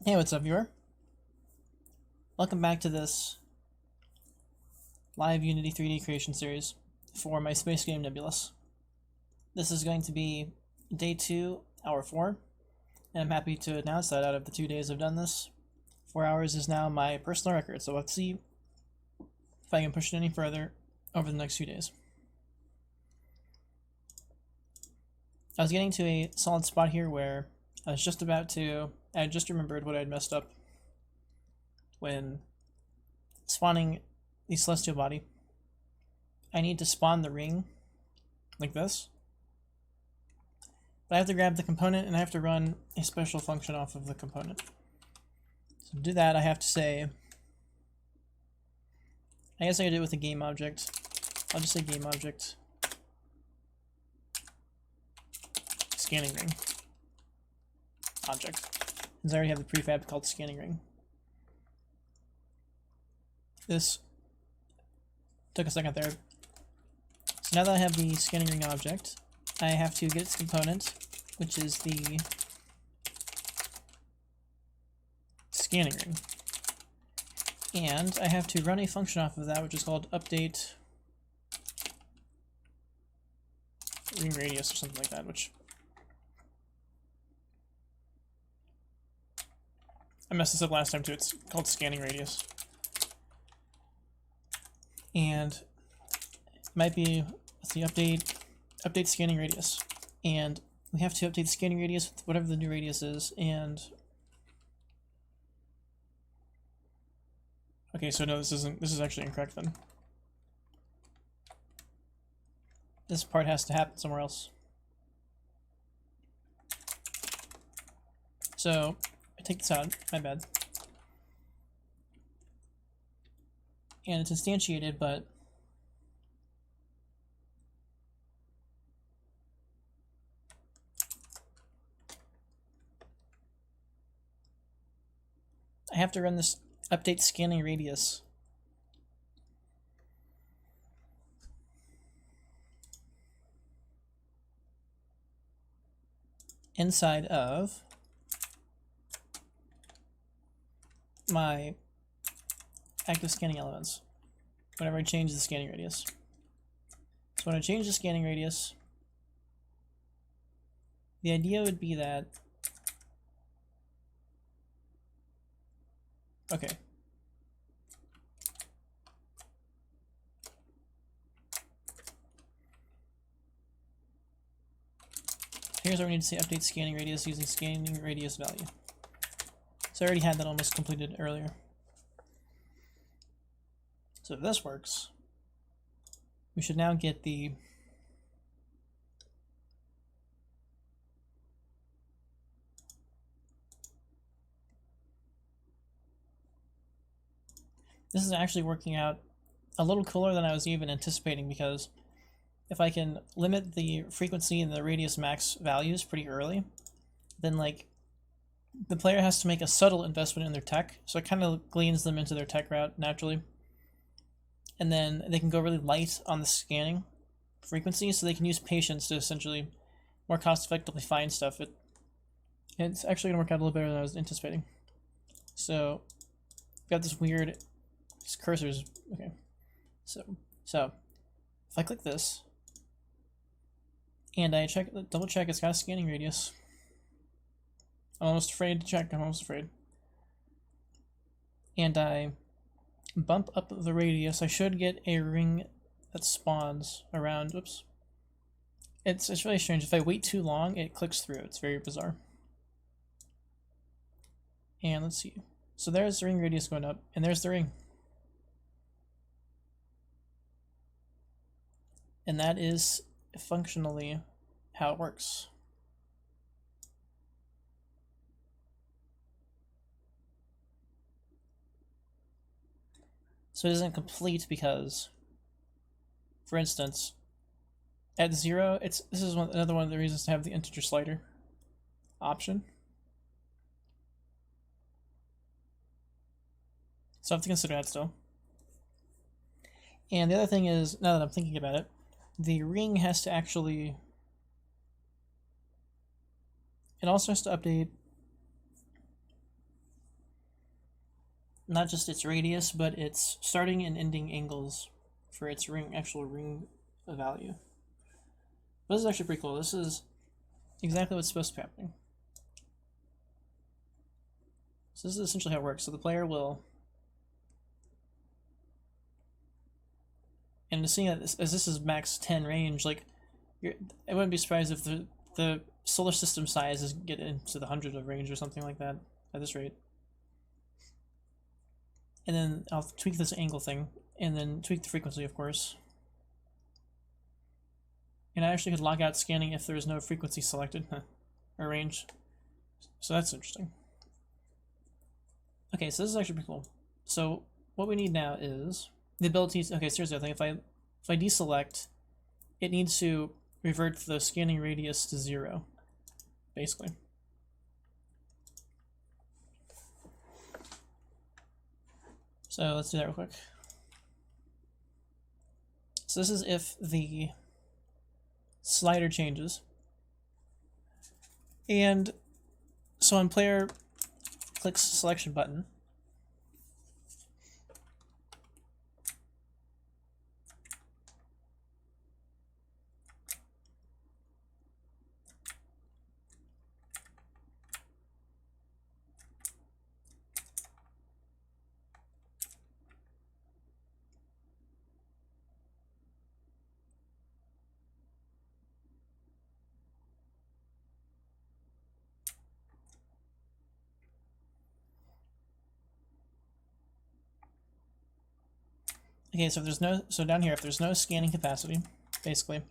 Hey, what's up, viewer? Welcome back to this live Unity 3D creation series for my space game Nebulous. This is going to be day 2, hour 4, and I'm happy to announce that out of the 2 days I've done this, 4 hours is now my personal record, so let's see if I can push it any further over the next few days. I was getting to a solid spot here where I just remembered what I'd messed up when spawning the celestial body. I need to spawn the ring like this, but I have to grab the component and I have to run a special function off of the component. So to do that, I have to say, I guess I could do it with a game object. I'll just say game object scanning ring object, since I already have the prefab called scanning ring. This took a second there. So now that I have the scanning ring object, I have to get its component, which is the scanning ring. And I have to run a function off of that, which is called update ring radius or something like that, which I messed this up last time too. It's called scanning radius. And it might be, let's see, update scanning radius. And we have to update the scanning radius with whatever the new radius is, and okay, so no, this is actually incorrect then. This part has to happen somewhere else. So I take this out, my bad. And it's instantiated, but I have to run this update scanning radius inside of my active scanning elements whenever I change the scanning radius. So when I change the scanning radius, the idea would be that, okay, here's where we need to say update scanning radius using scanning radius value. So I already had that almost completed earlier. So if this works, we should now get the this is actually working out a little cooler than I was even anticipating, because if I can limit the frequency and the radius max values pretty early, then like the player has to make a subtle investment in their tech, so it kind of gleans them into their tech route naturally. And then they can go really light on the scanning frequency, so they can use patience to essentially more cost effectively find stuff. It's actually going to work out a little better than I was anticipating. So we've got this weird, these cursors, okay. So if I click this and I double check it's got a scanning radius. I'm almost afraid to check, I'm almost afraid. And I bump up the radius, I should get a ring that spawns around, oops. It's really strange, if I wait too long, it clicks through, it's very bizarre. And let's see, so there's the ring radius going up, and there's the ring. And that is functionally how it works. So it isn't complete because, for instance, at 0, this is another one of the reasons to have the integer slider option. So I have to consider that still. And the other thing is, now that I'm thinking about it, the ring has to actually, it also has to update not just its radius, but its starting and ending angles for its actual ring value. But this is actually pretty cool. This is exactly what's supposed to be happening. So this is essentially how it works. So the player will, and seeing that as this is max 10 range, like I wouldn't be surprised if the solar system size is get into the 100 of range or something like that at this rate. And then I'll tweak this angle thing, and then tweak the frequency, of course. And I actually could lock out scanning if there's no frequency selected, or range. So that's interesting. Okay, so this is actually pretty cool. So what we need now is the ability to, okay, so here's the other thing. If I deselect, it needs to revert the scanning radius to 0, basically. So let's do that real quick. So this is if the slider changes. And so when player clicks selection button, okay, so if there's no, so down here, if there's no scanning capacity, basically,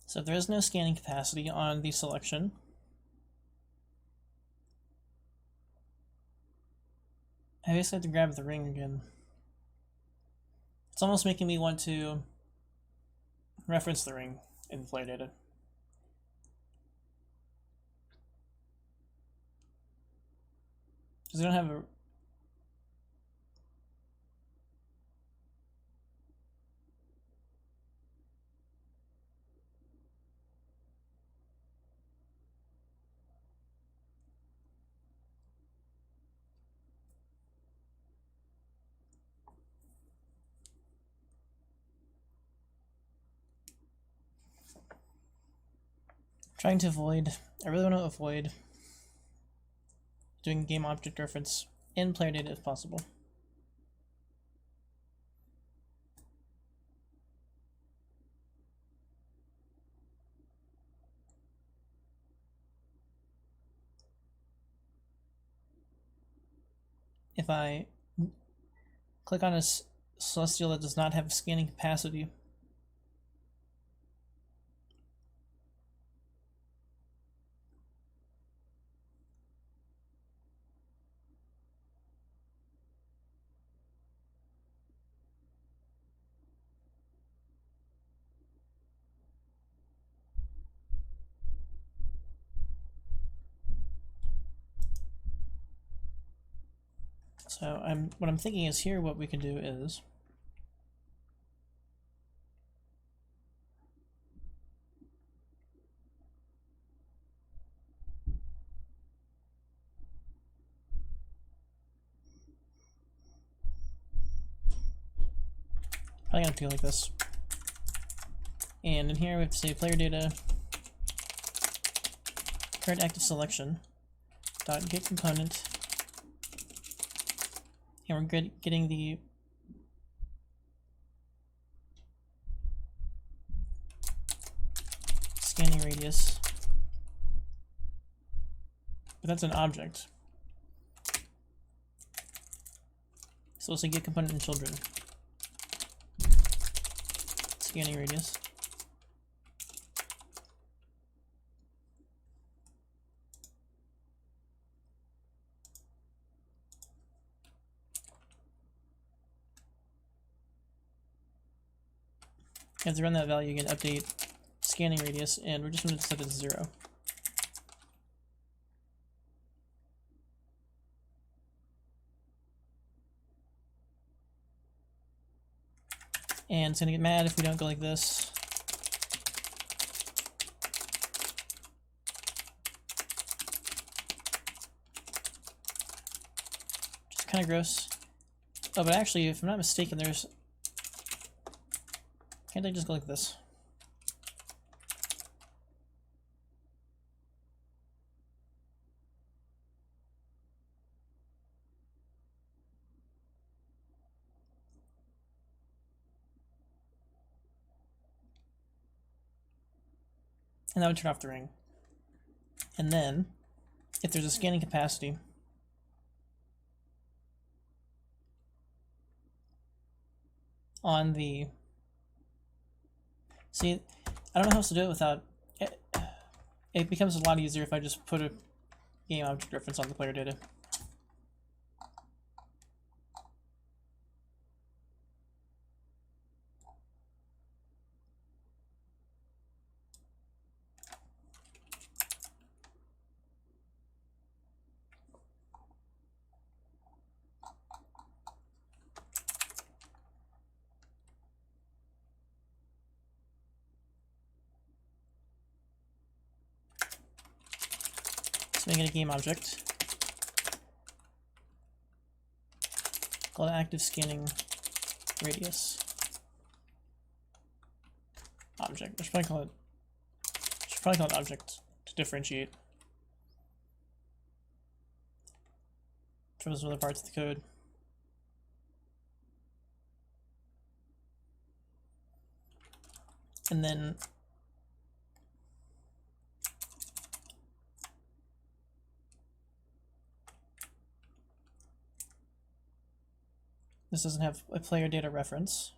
so if there is no scanning capacity on the selection, I basically have to grab the ring again. It's almost making me want to reference the ring in player data. Because I don't have a... Trying to avoid, I really want to avoid doing game object reference in player data if possible. If I click on a celestial that does not have scanning capacity, so what I'm thinking is here what we can do is probably gonna do it like this. And in here we have to say player data current active selection dot get component, and we're getting the scanning radius, but that's an object. So we'll say get component in children, scanning radius. You have to run that value again, update scanning radius, and we're just going to set it to 0. And it's going to get mad if we don't go like this. Just kind of gross. Oh, but actually, if I'm not mistaken, there's... Can't I just go like this? And that would turn off the ring. And then, if there's a scanning capacity, on the... See, I don't know how else to do it without... It becomes a lot easier if I just put a game object reference on the player data. So make it a game object. Call it active scanning radius object. I should probably call it object to differentiate from those other parts of the code. And then this doesn't have a player data reference.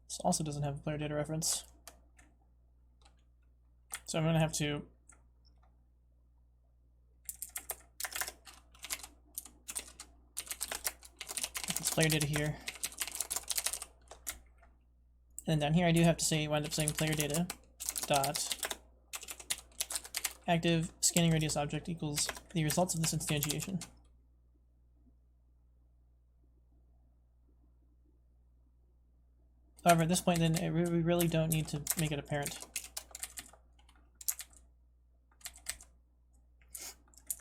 This also doesn't have a player data reference. So I'm going to have to put this player data here. And then down here I do have to say, wind up saying player data dot active scanning radius object equals the results of this instantiation. However, at this point, then we really don't need to make it apparent.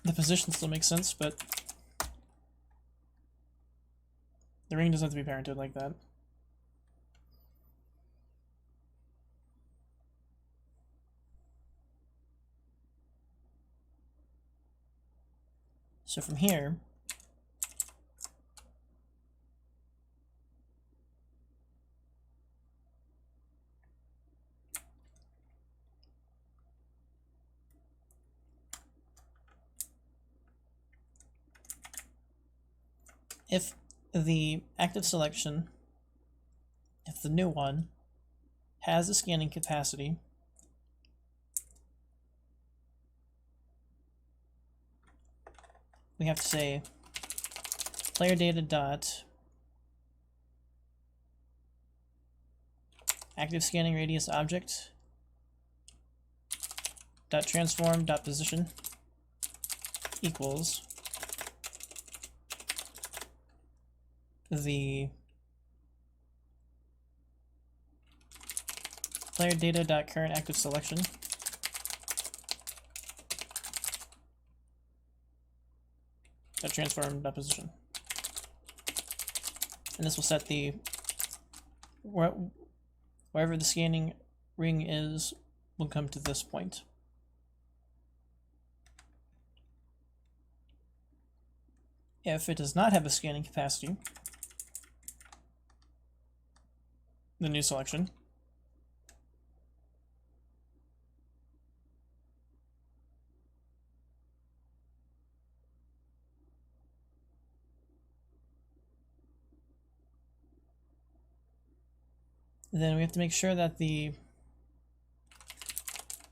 The position still makes sense, but the ring doesn't have to be parented like that. So from here, if the active selection, if the new one has a scanning capacity, we have to say player data dot active scanning radius object dot transform dot position equals the player data dot current active selection dot transform dot position, and this will set the wherever the scanning ring is will come to this point. If it does not have a scanning capacity, the new selection, then we have to make sure that the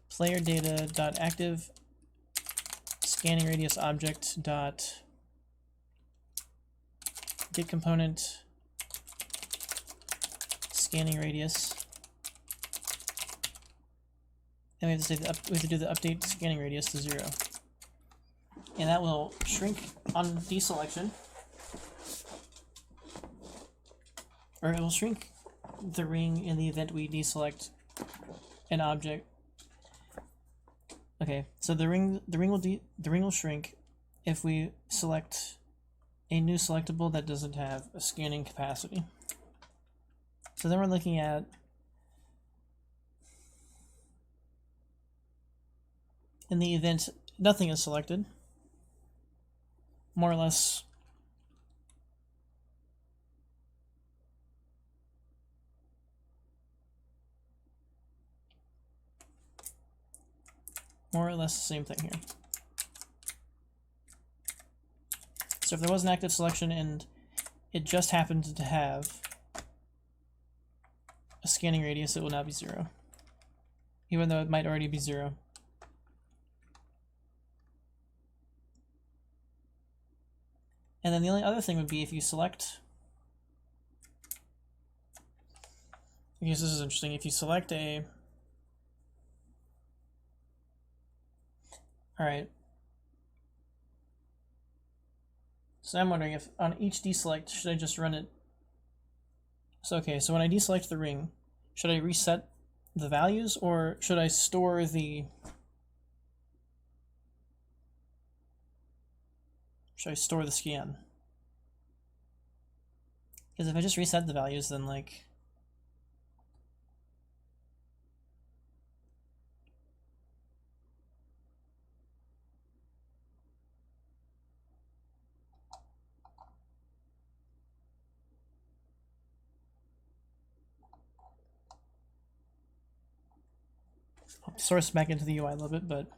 player data dot active scanning radius object dot get component scanning radius and we have to say we have to do the update scanning radius to 0, and that will shrink on deselection, or it will shrink the ring in the event we deselect an object. Okay, so the ring will shrink if we select a new selectable that doesn't have a scanning capacity. So then we're looking at in the event nothing is selected, more or less the same thing here. So if there was an active selection and it just happened to have a scanning radius, it will now be 0, even though it might already be 0. And then the only other thing would be if you select, I guess this is interesting, if you select a, alright, so I'm wondering if on each deselect, should I just run it? So okay, so when I deselect the ring, should I reset the values, or should I store the, scan? Because if I just reset the values, then like, I'll source back into the UI a little bit, but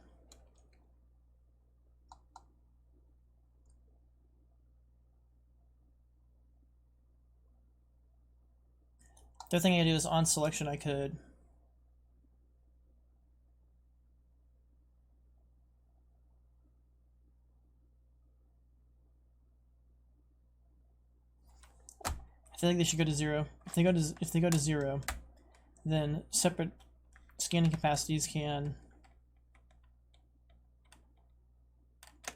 the other thing I could do is on selection I could I feel like they should go to 0. If they go to 0, then separate scanning capacities can,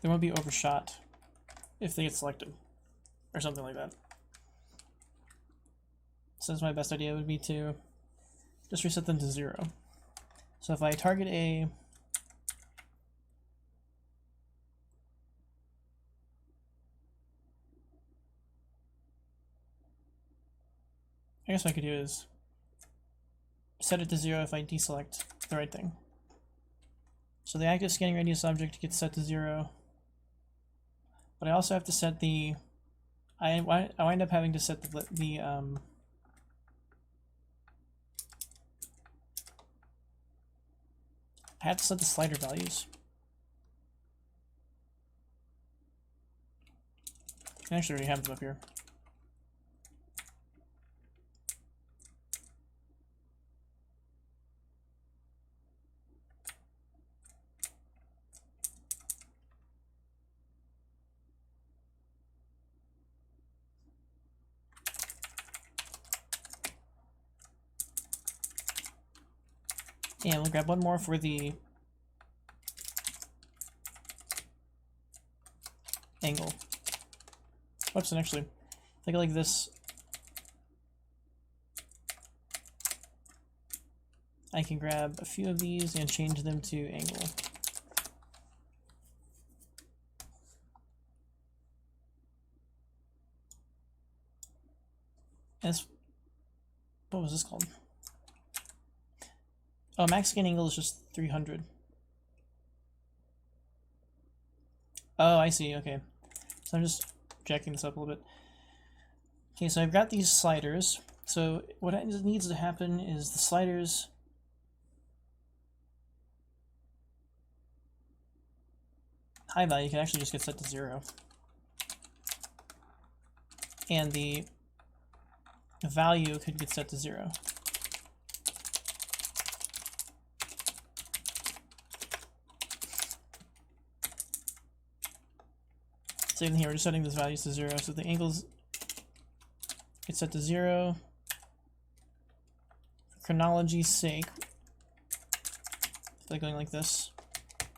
they won't be overshot if they get selected or something like that. So that's my best idea would be to just reset them to 0. So if I target a I guess what I could do is set it to 0 if I deselect the right thing. So the active scanning radius object gets set to 0, but I also have to set the, I wind up having to set the I have to set the slider values. I actually already have them up here. And we'll grab one more for the angle. Whoops, and actually, if I go like this, I can grab a few of these and change them to angle. And what was this called? Oh, max scan angle is just 300. Oh, I see, okay. So I'm just jacking this up a little bit. Okay, so I've got these sliders. So what needs to happen is the sliders high value can actually just get set to 0. And the value could get set to 0. Same thing here, we're just setting these values to 0, so the angles get set to 0. For chronology's sake, by going like this.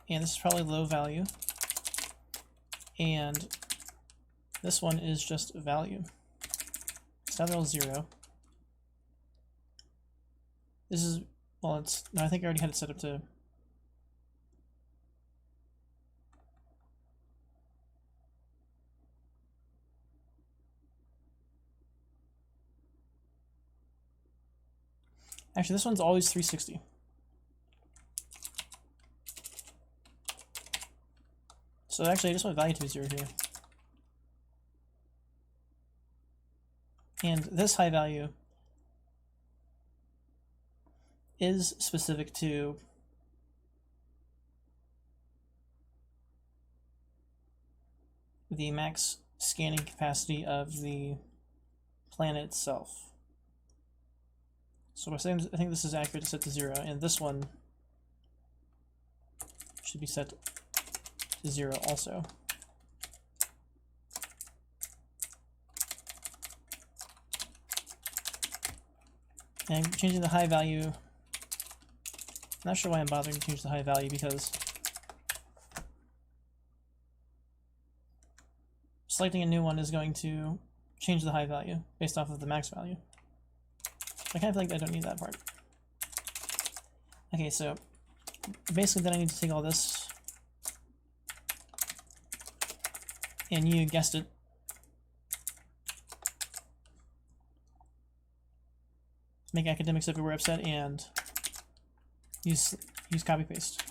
And this is probably low value. And this one is just value. So now they're all 0. This is, well, it's, no, I think I already had it set up to, actually this one's always 360. So actually I just want value to be 0 here. And this high value is specific to the max scanning capacity of the planet itself. So we're saying, I think this is accurate to set to 0, and this one should be set to 0 also. And I'm changing the high value. Not sure why I'm bothering to change the high value, because selecting a new one is going to change the high value based off of the max value. I kind of feel like I don't need that part. Okay, so basically then I need to take all this, and you guessed it, make academics everywhere upset and use copy paste.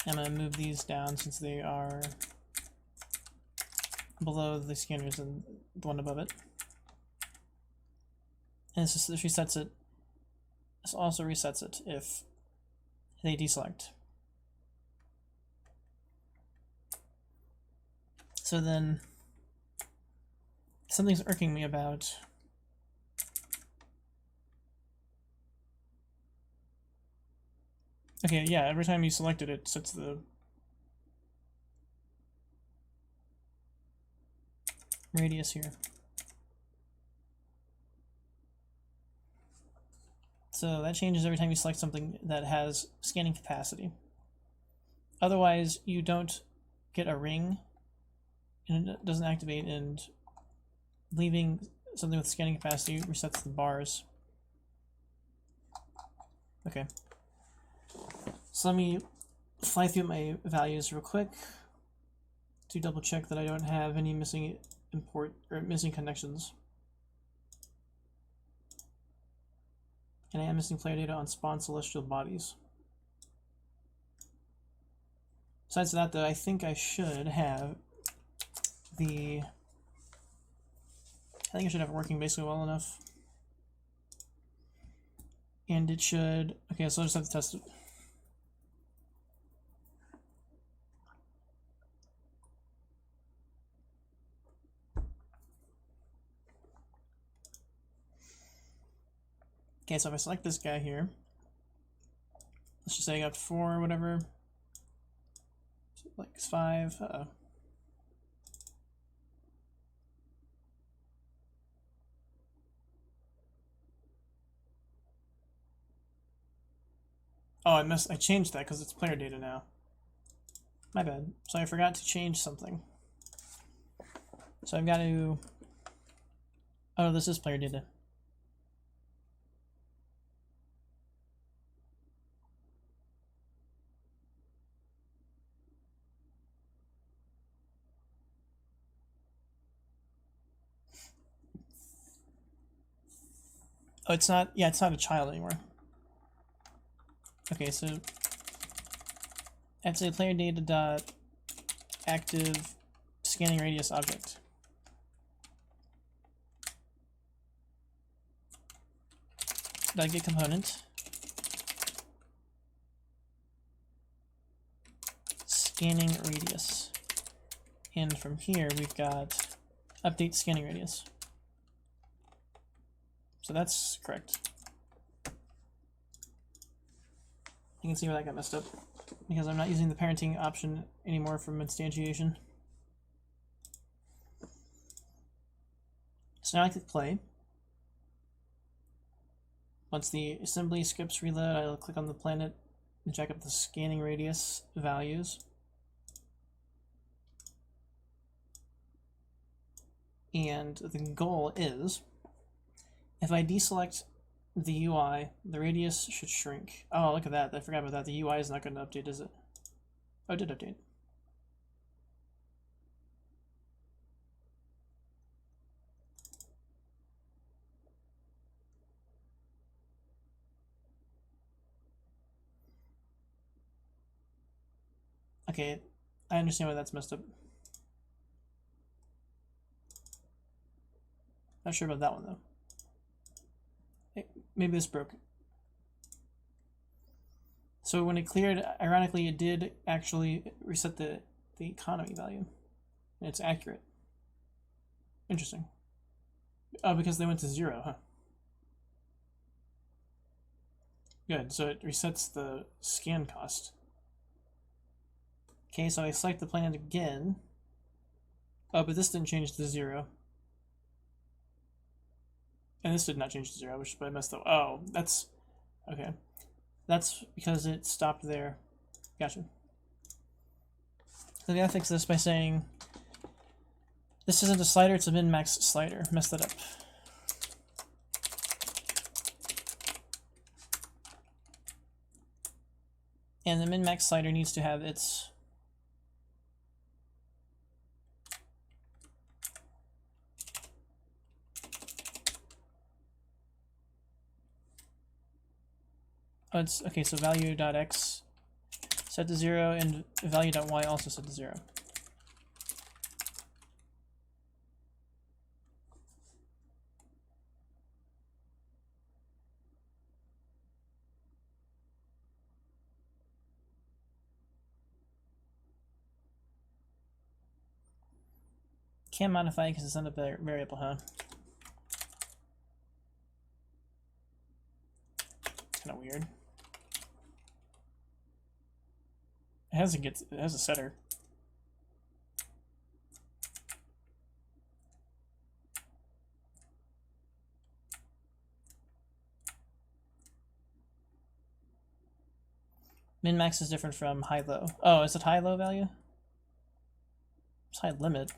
I'm going to move these down since they are below the scanners and the one above it. And this resets it. This also resets it if they deselect. So then something's irking me about okay, yeah, every time you select it, it sets the radius here. So that changes every time you select something that has scanning capacity. Otherwise, you don't get a ring, and it doesn't activate, and leaving something with scanning capacity resets the bars. Okay. So let me fly through my values real quick to double check that I don't have any missing import or missing connections. And I am missing player data on spawn celestial bodies. Besides that, though, I think I should have the... I think I should have it working basically well enough. And it should... Okay, so I'll just have to test it. Okay, so if I select this guy here, let's just say I got 4 or whatever, like 5, uh-oh. Oh, I changed that because it's player data now. My bad. So I forgot to change something. So I've got to... Oh, this is player data. Oh, it's not, yeah, it's not a child anymore. Okay, so I'd say player data dot active scanning radius object. Dot get component scanning radius, and from here we've got update scanning radius. So that's correct. You can see where that got messed up. because I'm not using the parenting option anymore from instantiation. So now I click play. Once the assembly scripts reload, I'll click on the planet and check up the scanning radius values. And the goal is, if I deselect the UI, the radius should shrink. Oh, look at that. I forgot about that. The UI is not going to update, is it? Oh, it did update. Okay, I understand why that's messed up. Not sure about that one, though. Hey, maybe this broke. So when it cleared, ironically, it did actually reset the economy value. And it's accurate. Interesting. Oh, because they went to 0, huh? Good, so it resets the scan cost. Okay, so I select the planet again. Oh, but this didn't change to 0. And this did not change to 0, which I messed up. Oh, that's... okay. That's because it stopped there. Gotcha. So we gotta fix this by saying this isn't a slider, it's a min-max slider. Messed that up. And the min-max slider needs to have its oh, it's okay, so value.x set to 0 and value.y also set to 0. Can't modify it because it's not a variable, huh? Kind of weird. It has a setter. Min-max is different from high-low. Oh, is it high-low value? It's high limit.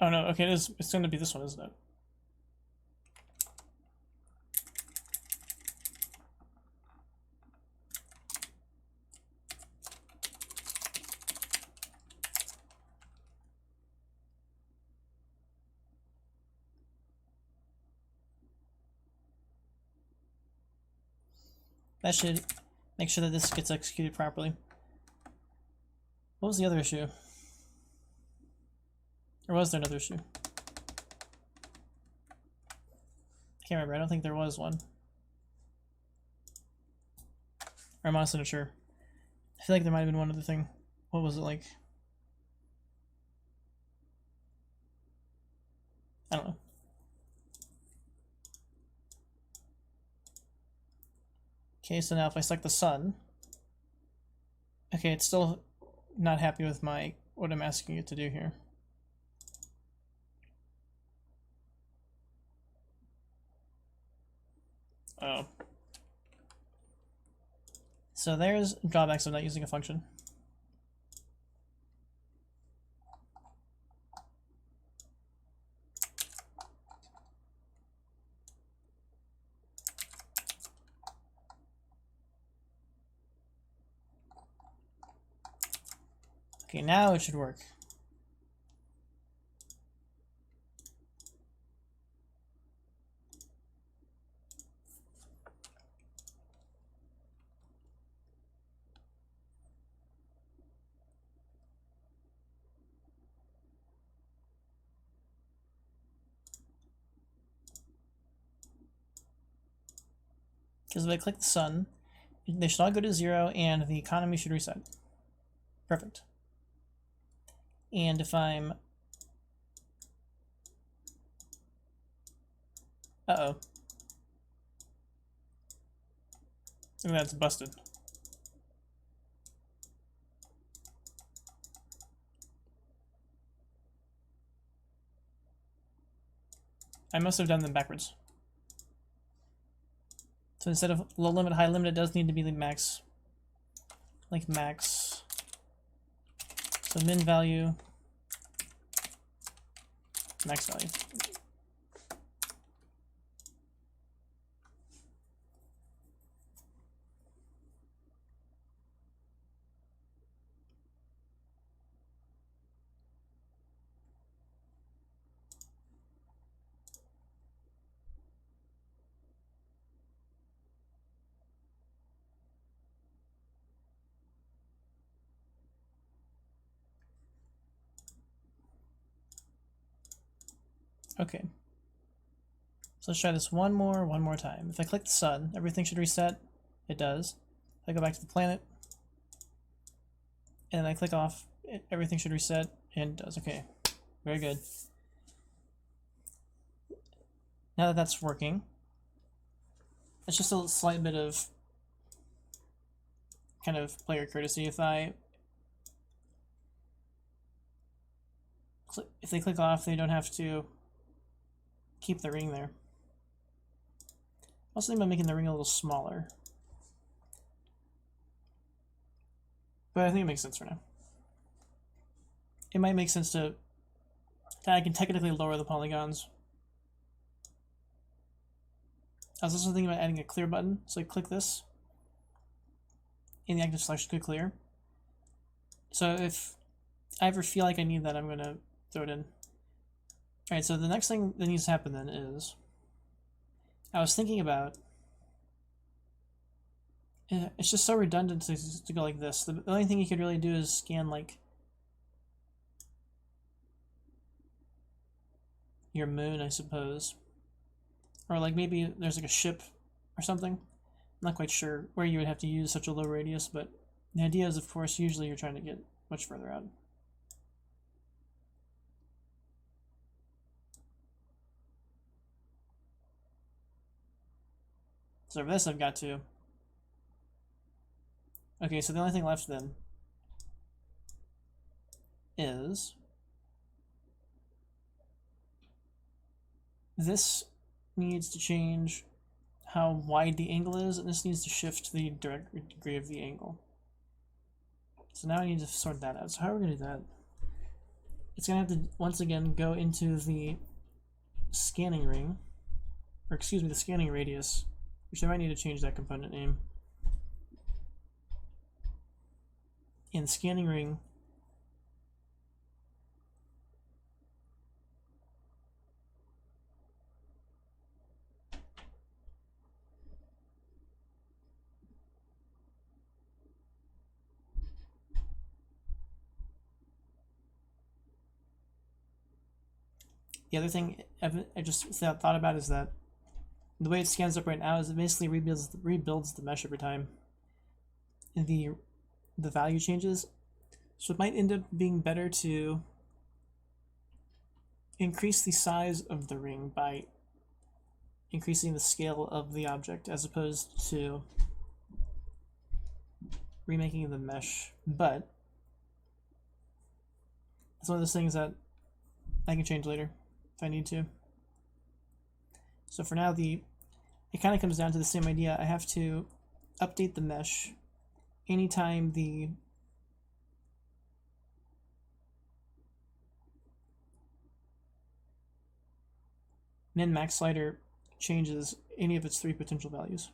Oh no, okay, it's going to be this one, isn't it? That should make sure that this gets executed properly. What was the other issue? Or was there another issue? I can't remember. I don't think there was one. Or I'm honestly not sure. I feel like there might have been one other thing. What was it like? I don't know. Okay, so now if I select the sun, okay, it's still not happy with what I'm asking it to do here. Oh. So there's drawbacks of not using a function. Okay, now it should work. Because if I click the sun, they should all go to 0 and the economy should reset. Perfect. And if I'm... Uh-oh. Look at that, it's busted. I must have done them backwards. So instead of low limit, high limit, it does need to be the max. Like max. So min value, max value. Okay. So let's try this one more time. If I click the sun, everything should reset. It does. If I go back to the planet, and then I click off, everything should reset, and it does. Okay. Very good. Now that that's working, it's just a slight bit of kind of player courtesy. If they click off, they don't have to keep the ring there. Also think about making the ring a little smaller. But I think it makes sense for now. It might make sense that I can technically lower the polygons. I was also thinking about adding a clear button. So I click this. In the active selection, click clear. So if I ever feel like I need that, I'm going to throw it in. Alright, so the next thing that needs to happen then is, I was thinking about, it's just so redundant to go like this. The only thing you could really do is scan like your moon, I suppose. Or like maybe there's like a ship or something. I'm not quite sure where you would have to use such a low radius, but the idea is, of course, usually you're trying to get much further out. So for this I've got to... Okay, so the only thing left then is this needs to change how wide the angle is, and this needs to shift the direct degree of the angle. So now I need to sort that out. So how are we going to do that? It's going to have to, once again, go into the scanning ring, or excuse me, the scanning radius, which I might need to change that component name. In scanning ring, the other thing I just thought about is that the way it scans up right now is it basically rebuilds the mesh every time the value changes. So it might end up being better to increase the size of the ring by increasing the scale of the object as opposed to remaking the mesh. But it's one of those things that I can change later if I need to. So for now, it kind of comes down to the same idea. I have to update the mesh anytime the min-max slider changes any of its 3 potential values.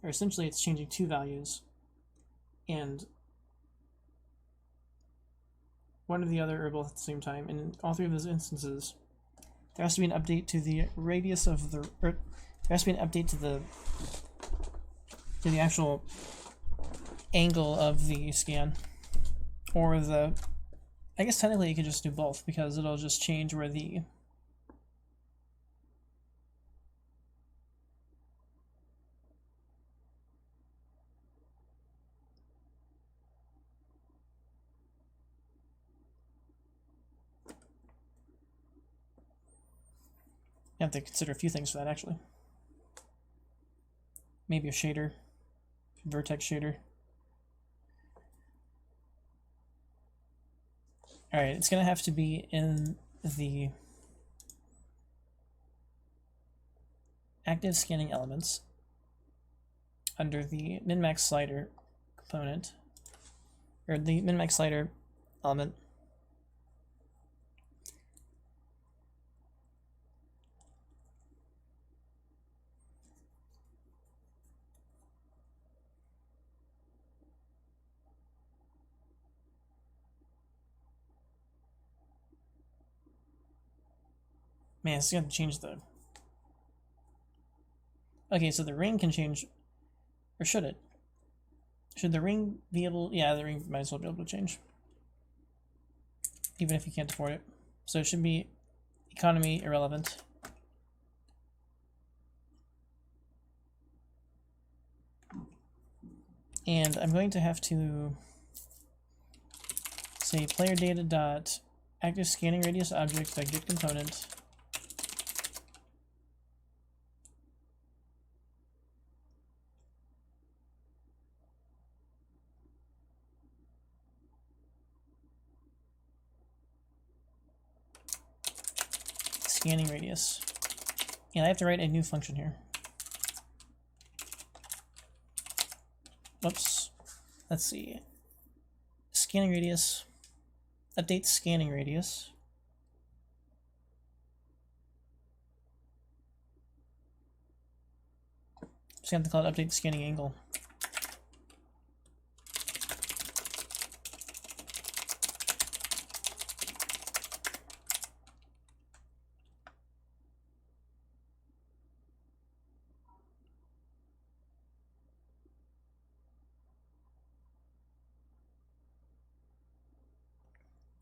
Or essentially it's changing 2 values, and one or the other or both at the same time. And in all 3 of those instances, there has to be an update to the radius of the, or there has to be an update to the actual angle of the scan, or I guess technically you could just do both, because it'll just change where the You have to consider a few things for that, actually. Maybe a shader, vertex shader. Alright, it's going to have to be in the active scanning elements under the min-max slider component, or the min-max slider element. Man, it's going to change the... Okay, so the ring can change, or should it? Should the ring be able... Yeah, the ring might as well be able to change, even if you can't afford it. So it should be economy irrelevant. And I'm going to have to say player data dot active scanning radius object dot get component. Scanning radius. And I have to write a new function here. Whoops. Let's see. Scanning radius. Update scanning radius. Just have to call it update scanning angle.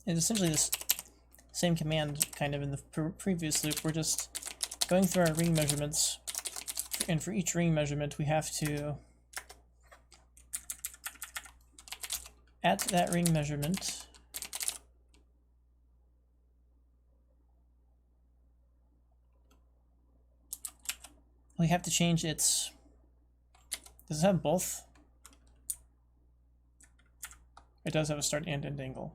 It's essentially this same command kind of in the previous loop. We're just going through our ring measurements, and for each ring measurement we have to, at that ring measurement, we have to change its... Does it have both? It does have a start and end angle.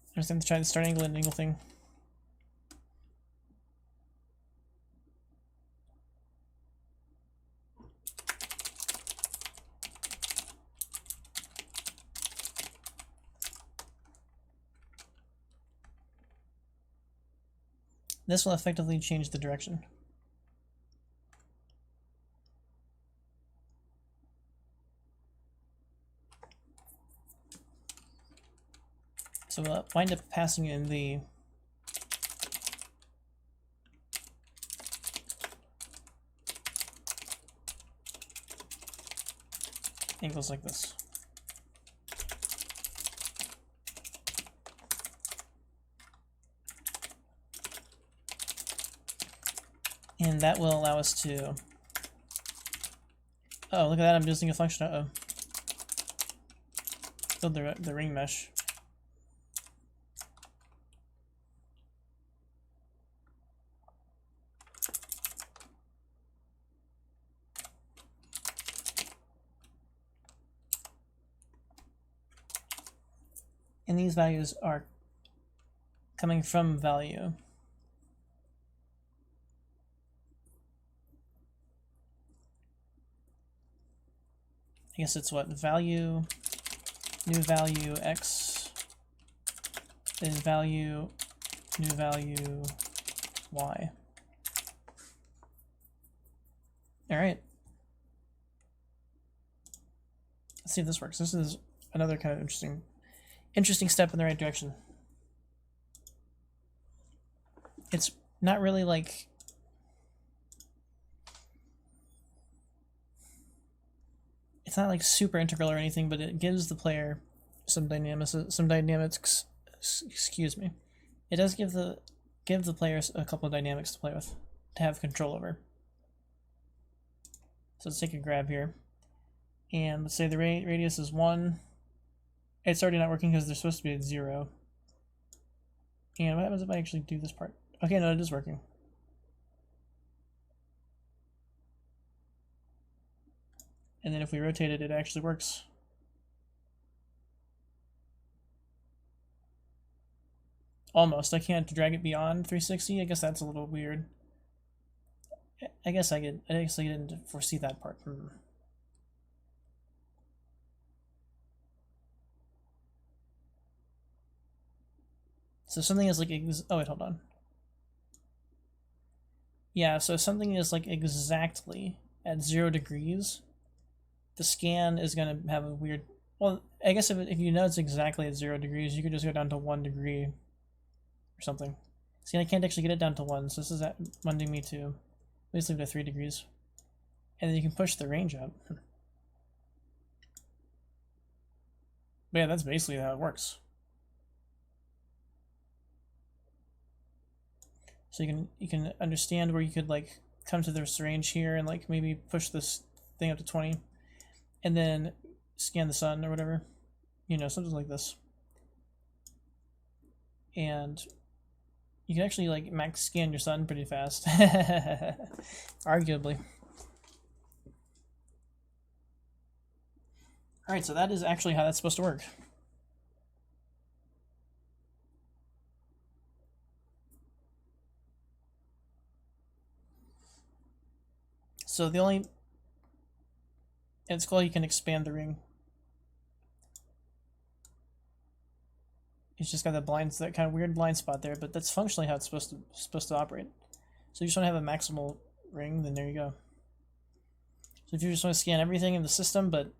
I just have to try the start angle and angle thing. This will effectively change the direction. So we'll wind up passing in the angles like this. And that will allow us to... Oh, look at that, I'm using a function. Uh-oh. Build the ring mesh. And these values are coming from value. I guess it's what? Value, new value x is value, new value Y. All right. Let's see if this works. This is another kind of interesting step in the right direction. It's not really like it's not like super integral or anything, but it gives the player some dynamics. Excuse me. It does give the players a couple of dynamics to play with, to have control over. So let's take a grab here, and let's say the radius is 1. It's already not working because they're supposed to be at 0. And what happens if I actually do this part? Okay, no, it is working. And then if we rotate it, it actually works. Almost. I can't drag it beyond 360. I guess that's a little weird. I guess I didn't foresee that part. So something is like oh wait, hold on. Yeah, so if something is like exactly at 0 degrees, the scan is gonna have a weird. Well, I guess if you know it's exactly at 0 degrees, you could just go down to 1 degree or something. See, I can't actually get it down to 1, so this is wanting me to at least leave it at 3 degrees, and then you can push the range up. But yeah, that's basically how it works. So you can understand where you could like come to this range here and like maybe push this thing up to 20, and then scan the sun or whatever, you know, something like this. And you can actually like max scan your sun pretty fast, arguably. All right, so that is actually how that's supposed to work. So the only, it's cool you can expand the ring. It's just got that kind of weird blind spot there, but that's functionally how it's supposed to operate. So you just want to have a maximal ring, then there you go. So if you just want to scan everything in the system, but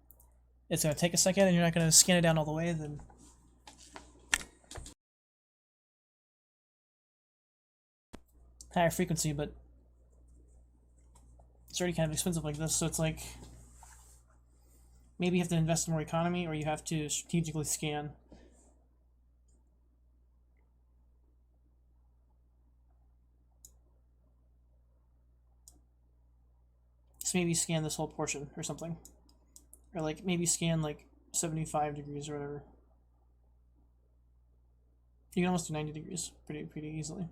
it's going to take a second and you're not going to scan it down all the way, then higher frequency, but it's already kind of expensive like this, so it's like maybe you have to invest in more economy, or you have to strategically scan. So maybe scan this whole portion or something, or like maybe scan like 75 degrees or whatever. You can almost do 90 degrees pretty easily,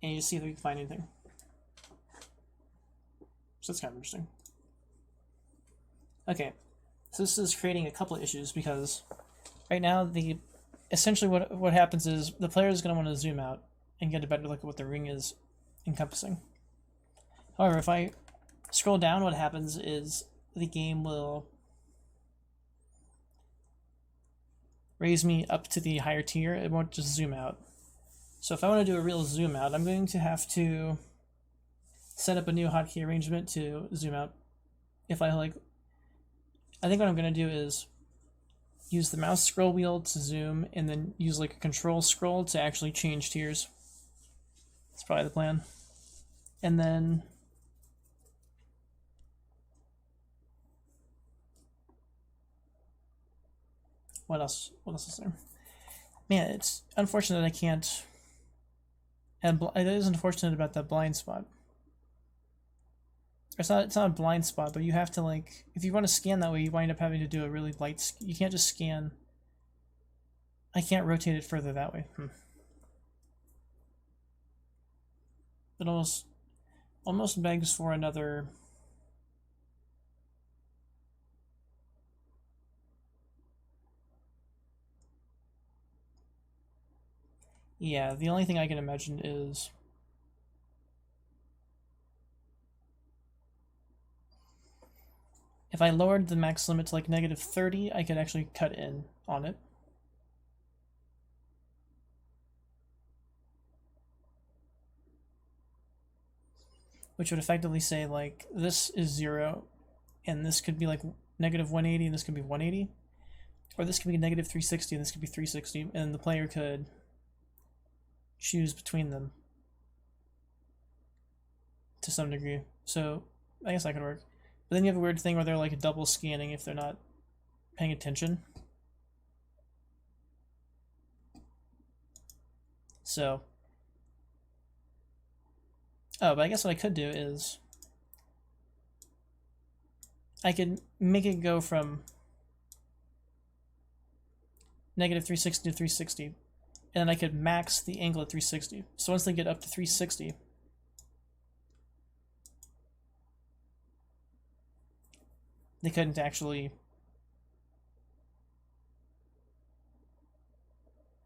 and you just see if you can find anything. So that's kind of interesting. Okay, so this is creating a couple of issues, because right now essentially what happens is the player is going to want to zoom out and get a better look at what the ring is encompassing. However, if I scroll down, what happens is the game will raise me up to the higher tier. It won't just zoom out. So if I want to do a real zoom out, I'm going to have to set up a new hotkey arrangement to zoom out. If I think what I'm going to do is use the mouse scroll wheel to zoom, and then use like a control scroll to actually change tiers. That's probably the plan. And then what else is there? Man, it's unfortunate I can't. And it is unfortunate about that blind spot. It's not a blind spot, but you have to, like, if you want to scan that way, you wind up having to do a really light. You can't just scan. I can't rotate it further that way. It almost begs for another. Yeah, the only thing I can imagine is if I lowered the max limit to like -30, I could actually cut in on it. which would effectively say like this is 0, and this could be like negative 180, and this could be 180, or this could be negative 360, and this could be 360, and the player could choose between them to some degree. So I guess that could work. But then you have a weird thing where they're like double scanning if they're not paying attention. So, oh, but I guess what I could do is I could make it go from negative 360 to 360, and then I could max the angle at 360. So once they get up to 360, they couldn't actually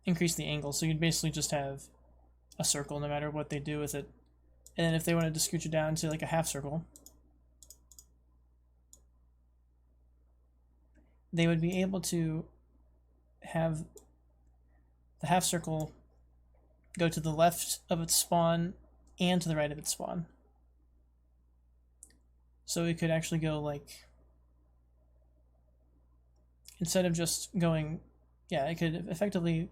increase the angle. So you'd basically just have a circle no matter what they do with it. And then if they wanted to scooch it down to like a half circle, they would be able to have the half circle go to the left of its spawn and to the right of its spawn. So it could actually go like, instead of just going, yeah, it could effectively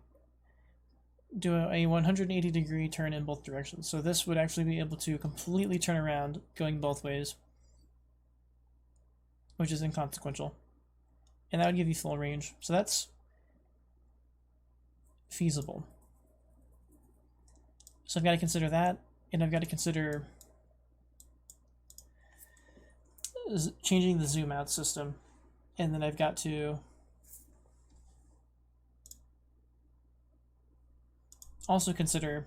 do a 180 degree turn in both directions. So this would actually be able to completely turn around going both ways, which is inconsequential. And that would give you full range. So that's feasible. So I've got to consider that, and I've got to consider changing the zoom out system, and then I've got to also consider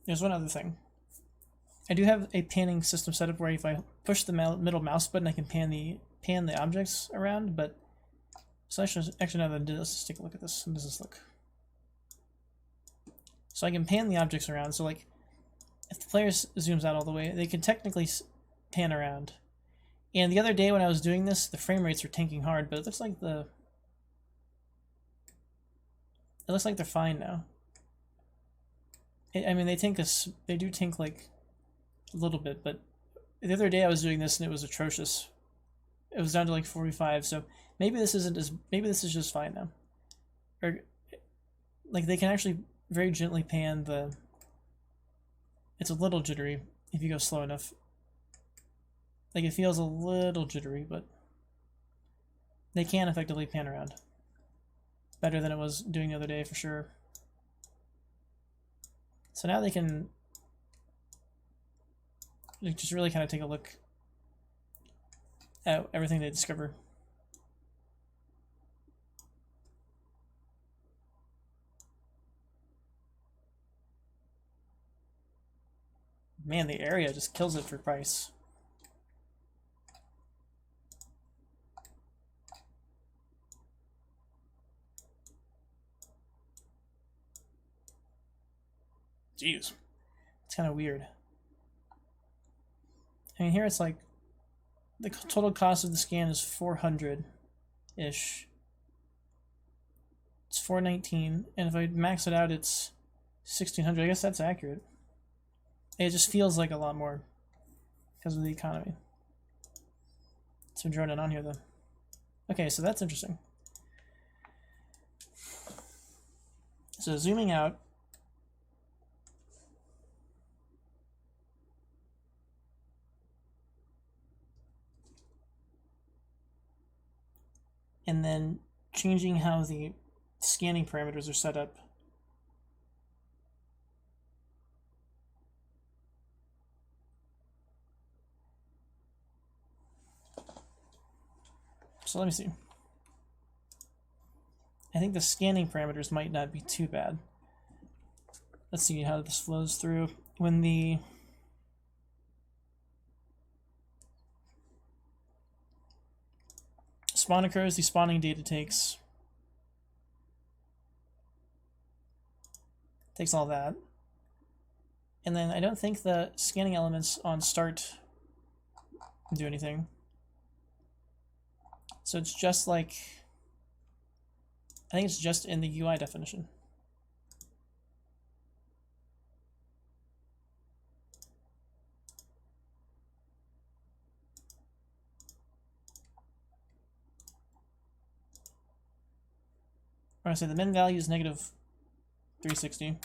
there's one other thing. I do have a panning system set up where if I push the middle mouse button, I can pan the objects around. But so actually now that I did, let's just take a look at this. How does this look? So I can pan the objects around. So like, if the player zooms out all the way, they can technically pan around. And the other day when I was doing this, the frame rates were tanking hard, but it looks like they're fine now. I mean, they do tank like a little bit, but the other day I was doing this and it was atrocious. It was down to like 45, so maybe this is just fine now. Or like they can actually very gently pan the. It's a little jittery if you go slow enough. Like it feels a little jittery, but they can effectively pan around. Better than it was doing the other day for sure. So now they can just really kind of take a look at everything they discover. Man, the area just kills it for price. Jeez. It's kind of weird. I mean, here it's like the total cost of the scan is 400-ish. It's 419, and if I max it out, it's 1600. I guess that's accurate. It just feels like a lot more because of the economy. So drawing it on here though. Okay, so that's interesting. So zooming out. And then changing how the scanning parameters are set up. So let me see. I think the scanning parameters might not be too bad. Let's see how this flows through. When the spawn occurs, the spawning data takes all that. And then I don't think the scanning elements on start do anything. So it's just like, I think it's just in the UI definition. Or I say the min value is negative 360.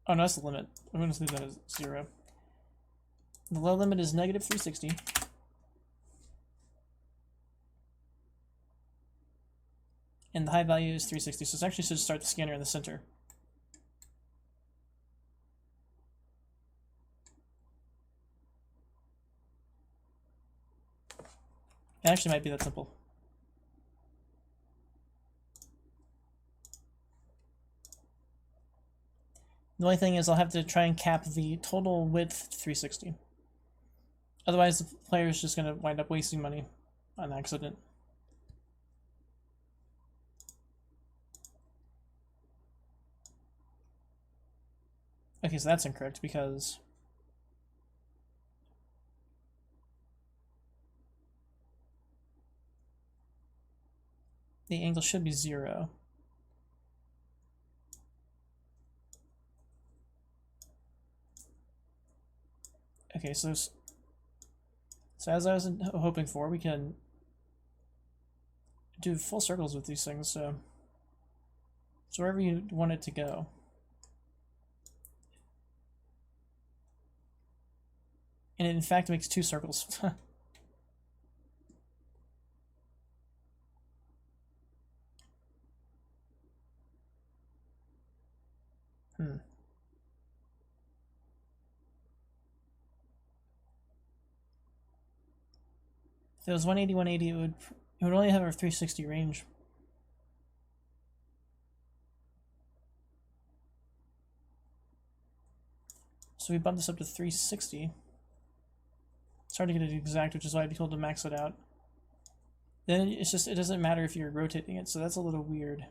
Oh no, that's the limit. I'm going to leave that as 0. The low limit is negative 360. And the high value is 360, so it's actually should start the scanner in the center. It actually might be that simple. The only thing is I'll have to try and cap the total width 360. Otherwise, the player is just going to wind up wasting money on accident. Okay, so that's incorrect because the angle should be 0. Okay, so as I was hoping for, we can do full circles with these things, so wherever you want it to go. And it in fact makes 2 circles. If it was 180, 180, it would only have a 360 range. So we bump this up to 360. It's hard to get it exact, which is why I'd be told to max it out. Then it's just, it doesn't matter if you're rotating it, so that's a little weird.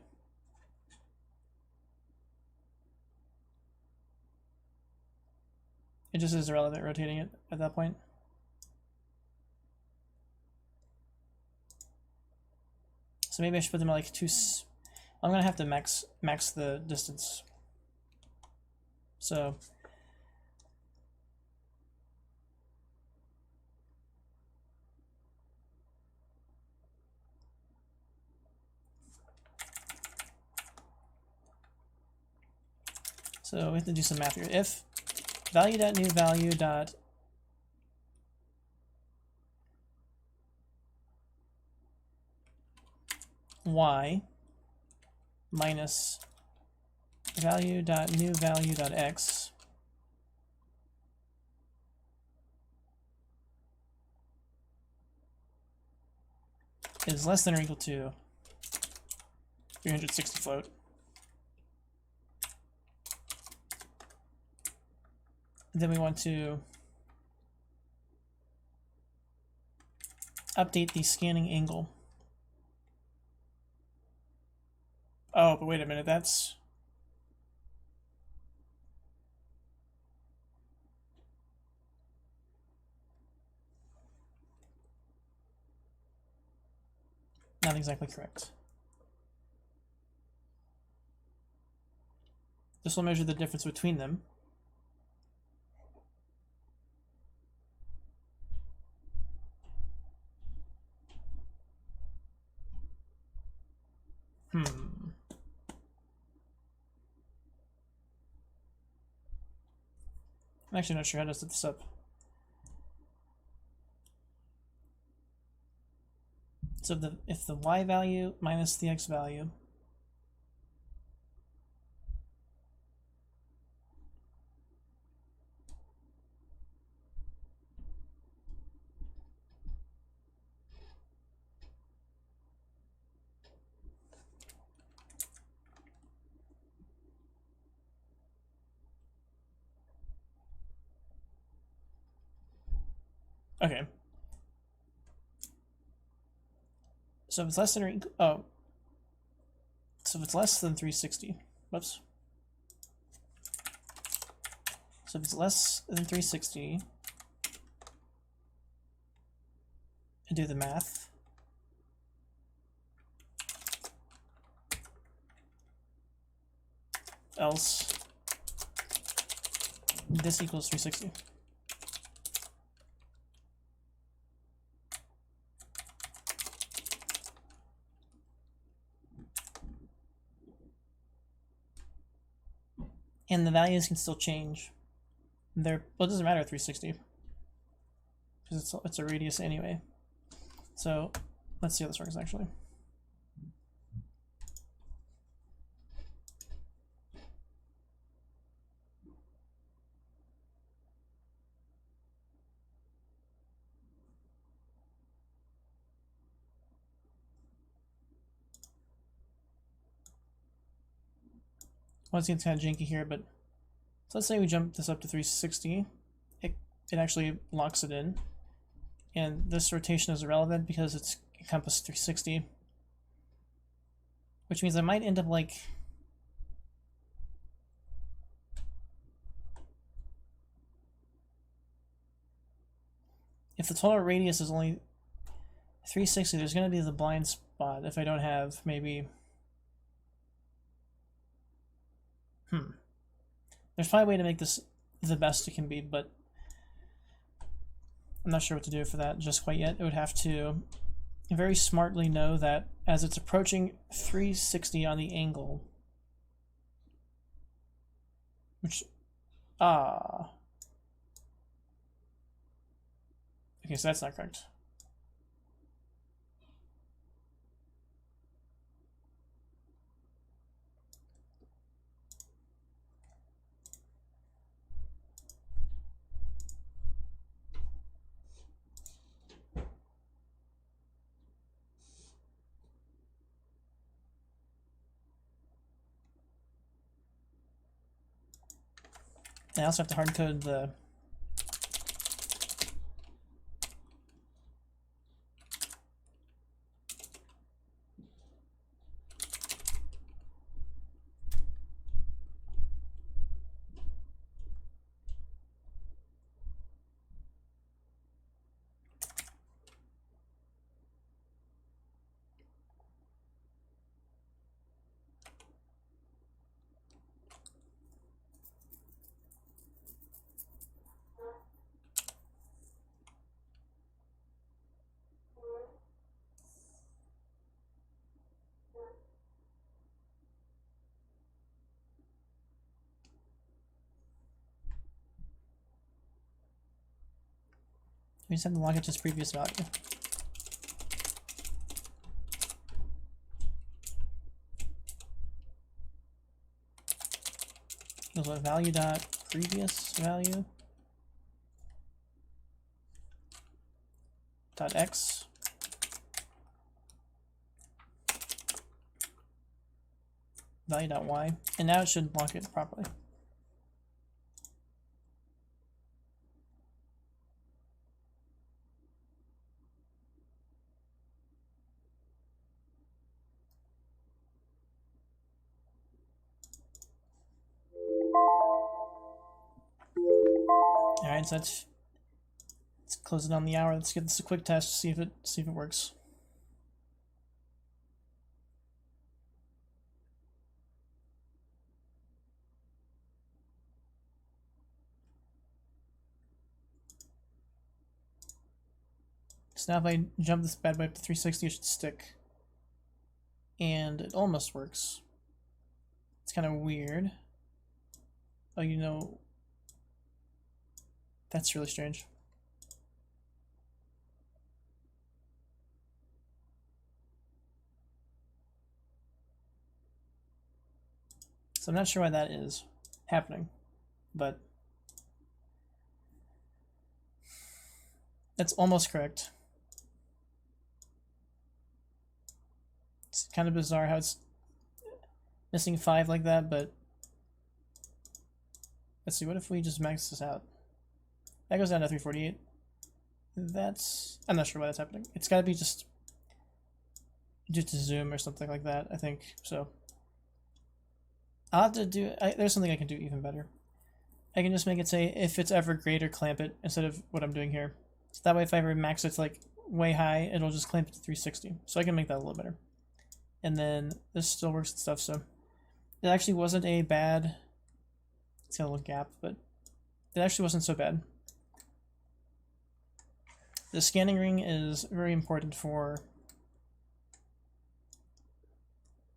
It just is irrelevant rotating it at that point. So maybe I should put them at like 2. I'm gonna have to max the distance. So we have to do some math here. If value.newValue dot y minus value.newValue.x is less than or equal to 360 float. Then we want to update the scanning angle. Oh, but wait a minute, that's... not exactly correct. This will measure the difference between them. I'm actually not sure how to set this up. So if the y value minus the x value okay. So if it's less than or equal, oh. So if it's less than 360, whoops. So if it's less than 360, do the math. Else this equals 360. And the values can still change. Well, it doesn't matter at 360 because it's a radius anyway. So let's see how this works actually. Well, it's kind of janky here, but so let's say we jump this up to 360. It actually locks it in. And this rotation is irrelevant because it's encompassed 360. Which means I might end up like... If the total radius is only 360, there's going to be the blind spot if I don't have maybe... There's probably a way to make this the best it can be, but I'm not sure what to do for that just quite yet. It would have to very smartly know that as it's approaching 360 on the angle, which, okay, so that's not correct. I also have to hard code the we just have to log it to its previous value. Equals what value dot previous value dot x value dot y, and now it should block it properly. Alright, so let's close it on the hour. Let's get this a quick test, see if it works. So now if I jump this bad boy up to 360, it should stick. And it almost works. It's kind of weird. Oh, you know, that's really strange. So I'm not sure why that is happening, but that's almost correct. It's kind of bizarre how it's missing 5 like that, but let's see, what if we just max this out? That goes down to 348. I'm not sure why that's happening. It's gotta be just due to zoom or something like that, I think. So I'll have to do, there's something I can do even better. I can just make it say if it's ever greater, clamp it, instead of what I'm doing here. So that way if I ever max it to like way high, it'll just clamp it to 360. So I can make that a little better. And then this still works and stuff, so it actually wasn't a bad, it's got a little gap, but it actually wasn't so bad. The scanning ring is very important for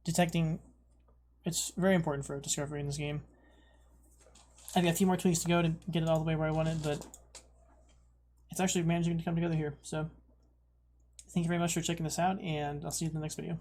detecting, it's very important for discovery in this game. I've got a few more tweaks to go to get it all the way where I want it, but it's actually managing to come together here. So thank you very much for checking this out, and I'll see you in the next video.